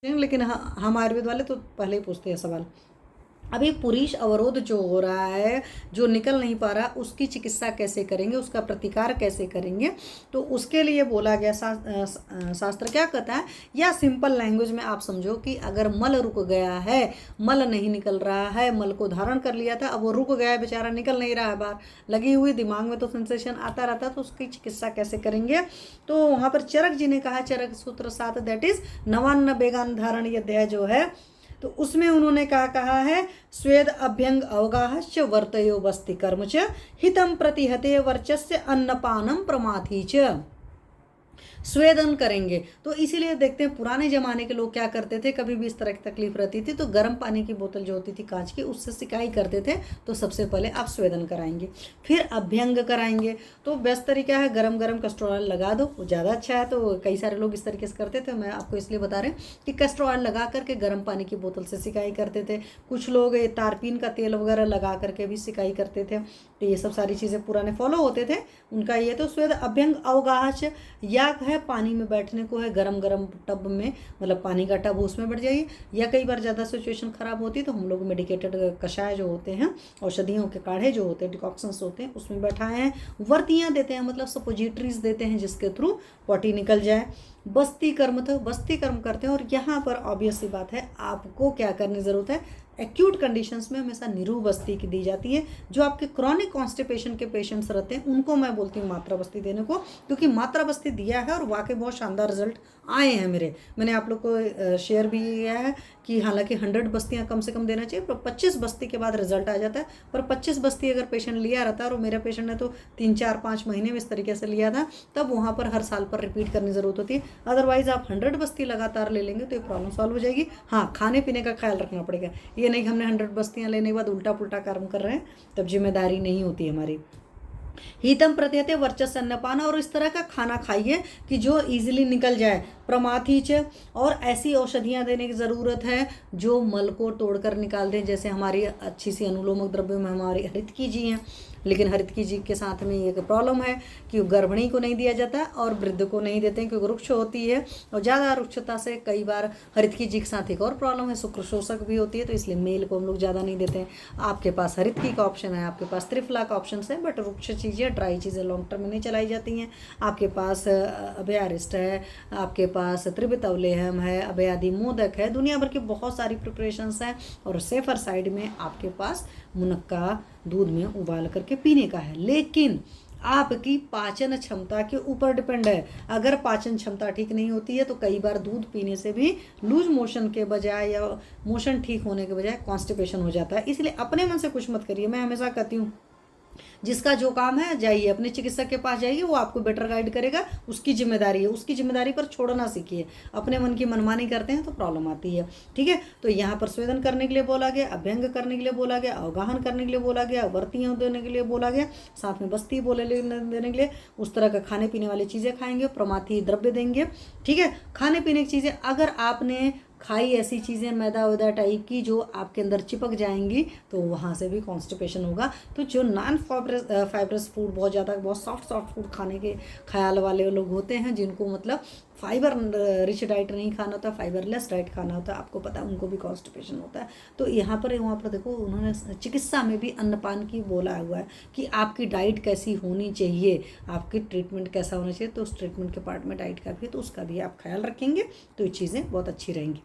लेकिन हम आयुर्वेद वाले तो पहले ही पूछते हैं सवाल। अभी पुरुष अवरोध जो हो रहा है, जो निकल नहीं पा रहा, उसकी चिकित्सा कैसे करेंगे, उसका प्रतिकार कैसे करेंगे, तो उसके लिए बोला गया शास्त्र क्या कहता है, या सिंपल लैंग्वेज में आप समझो कि अगर मल रुक गया है, मल नहीं निकल रहा है, मल को धारण कर लिया था, अब वो रुक गया है बेचारा, निकल नहीं रहा है बाहर, लगी हुई दिमाग में तो सेंसेशन आता रहता है, तो उसकी चिकित्सा कैसे करेंगे। तो वहाँ पर चरक जी ने कहा, चरक सूत्र 7 दैट इज नवान्न बेगान धारण ये अध्याय जो है, तो उसमें उन्होंने कहा है स्वेद अभ्यंग अवगाहश्च वर्तयो वस्ति कर्म च हितम प्रतिहते वर्चस्य अन्नपानम प्रमाथी च। स्वेदन करेंगे, तो इसीलिए देखते हैं पुराने जमाने के लोग क्या करते थे, कभी भी इस तरह की तकलीफ रहती थी तो गर्म पानी की बोतल जो होती थी कांच की, उससे सिकाई करते थे। तो सबसे पहले आप स्वेदन कराएंगे, फिर अभ्यंग कराएंगे। तो बेस्ट तरीका है गरम गरम कैस्टर ऑयल लगा दो, वो ज़्यादा अच्छा है। तो कई सारे लोग इस तरीके से करते थे, मैं आपको इसलिए बता रहे हैं कि कैस्टर ऑयल लगा करके गर्म पानी की बोतल से सिकाई करते थे। कुछ लोग ये तारपीन का तेल वगैरह लगा करके भी सिकाई करते थे। तो ये सब सारी चीज़ें पुराने फॉलो होते थे उनका। ये तो स्वेद अभ्यंग अवगाहच या है पानी में बैठने को है, गरम गरम टब में, मतलब पानी का टब, उसमें बैठ जाइए। या कई बार ज़्यादा सिचुएशन ख़राब होती है तो हम लोग मेडिकेटेड कषाय जो होते हैं, औषधियों के काढ़े जो होते हैं, डिकॉक्शंस होते हैं, उसमें बैठाए हैं। वर्तियाँ देते हैं, मतलब सपोजिटरीज देते हैं जिसके थ्रू पॉटी निकल जाए। बस्ती कर्म, तो बस्ती कर्म करते हैं। और यहाँ पर ऑब्वियस सी बात है, आपको क्या करने की ज़रूरत है, एक्यूट कंडीशंस में हमेशा निरू बस्ती की दी जाती है। जो आपके क्रॉनिक कॉन्स्टिपेशन के पेशेंट्स रहते हैं उनको मैं बोलती हूँ मात्रा बस्ती देने को, क्योंकि मात्रा बस्ती दिया है और वाकई बहुत शानदार रिजल्ट आए हैं मेरे। मैंने आप लोग को शेयर भी किया है कि हालांकि 100 बस्तियाँ कम से कम देना चाहिए, पर 25 बस्ती के बाद रिजल्ट आ जाता है। पर 25 बस्ती अगर पेशेंट लिया रहता है, और मेरा पेशेंट ने तो 3, 4, 5 महीने में इस तरीके से लिया था, तब वहाँ पर हर साल पर रिपीट करने की ज़रूरत होती है। अदरवाइज आप 100 बस्ती लगातार ले लेंगे तो ये प्रॉब्लम सॉल्व हो जाएगी। हाँ, खाने पीने का ख्याल रखना पड़ेगा। ये नहीं कि हमने 100 बस्तियाँ लेने के बाद उल्टा पुल्टा कर्म कर रहे हैं, तब जिम्मेदारी नहीं होती हमारी। हितम प्रत्यते वर्चस्व अन्नपान, और इस तरह का खाना खाइए कि जो इजीली निकल जाए। प्रमाथीच, और ऐसी औषधियाँ देने की ज़रूरत है जो मल को तोड़कर निकाल दें। जैसे हमारी अच्छी सी अनुलोमक द्रव्य में हमारी हरितकी जी हैं, लेकिन हरितकी जी के साथ में एक प्रॉब्लम है कि गर्भिणी को नहीं दिया जाता और वृद्ध को नहीं देते हैं, क्योंकि रुक्ष होती है। और ज़्यादा रुक्षता से कई बार हरितकी जी के साथ एक और प्रॉब्लम है, शुक्र शोषक भी होती है, तो इसलिए मेल को हम लोग ज़्यादा नहीं देते हैं। आपके पास हरितकी का ऑप्शन है, आपके पास त्रिफला का ऑप्शन है, बट रुक्ष चीज़ें, ड्राई चीज़ें लॉन्ग टर्म में नहीं चलाई जाती हैं। आपके पास अभयारिस्ट है, आपके पास त्रिबतवलेहम है, अभयादि मोदक है, दुनिया भर की बहुत सारी प्रिपरेशंस हैं। और सेफर साइड में आपके पास मुनक्का दूध में उबाल करके पीने का है। लेकिन आपकी पाचन क्षमता के ऊपर डिपेंड है। अगर पाचन क्षमता ठीक नहीं होती है तो कई बार दूध पीने से भी लूज मोशन के बजाय या मोशन ठीक होने के बजाय कॉन्स्टिपेशन हो जाता है। इसलिए अपने मन से कुछ मत करिए। मैं हमेशा कहती हूँ जिसका जो काम है जाइए अपने चिकित्सक के पास जाइए, वो आपको बेटर गाइड करेगा, उसकी जिम्मेदारी है, उसकी जिम्मेदारी पर छोड़ना सीखिए। अपने मन की मनमानी करते हैं तो प्रॉब्लम आती है। ठीक है, तो यहाँ पर स्वेदन करने के लिए बोला गया, अभ्यंग करने के लिए बोला गया, अवगाहन करने के लिए बोला गया, वर्तियाँ देने के लिए बोला गया, साथ में बस्ती बोले देने के लिए। उस तरह का खाने पीने वाली चीज़ें खाएंगे, प्रमाथी द्रव्य देंगे। ठीक है, खाने पीने की चीज़ें अगर आपने खाई ऐसी चीज़ें मैदा वैदा टाइप की जो आपके अंदर चिपक जाएंगी तो वहाँ से भी कॉन्स्टिपेशन होगा। तो जो नॉन फाइब्रस फूड, बहुत ज़्यादा बहुत सॉफ्ट फूड खाने के ख्याल वाले लोग होते हैं, जिनको मतलब फाइबर रिच डाइट नहीं खाना होता, फाइबरलेस डाइट खाना होता है, आपको पता है उनको भी कॉन्स्टिपेशन होता है। तो यहाँ पर देखो उन्होंने चिकित्सा में भी अन्नपान की बोला हुआ है कि आपकी डाइट कैसी होनी चाहिए, आपकी ट्रीटमेंट कैसा होना चाहिए। तो उस ट्रीटमेंट के पार्ट में डाइट का भी है, तो उसका भी आप ख्याल रखेंगे तो ये चीज़ें बहुत अच्छी रहेंगी।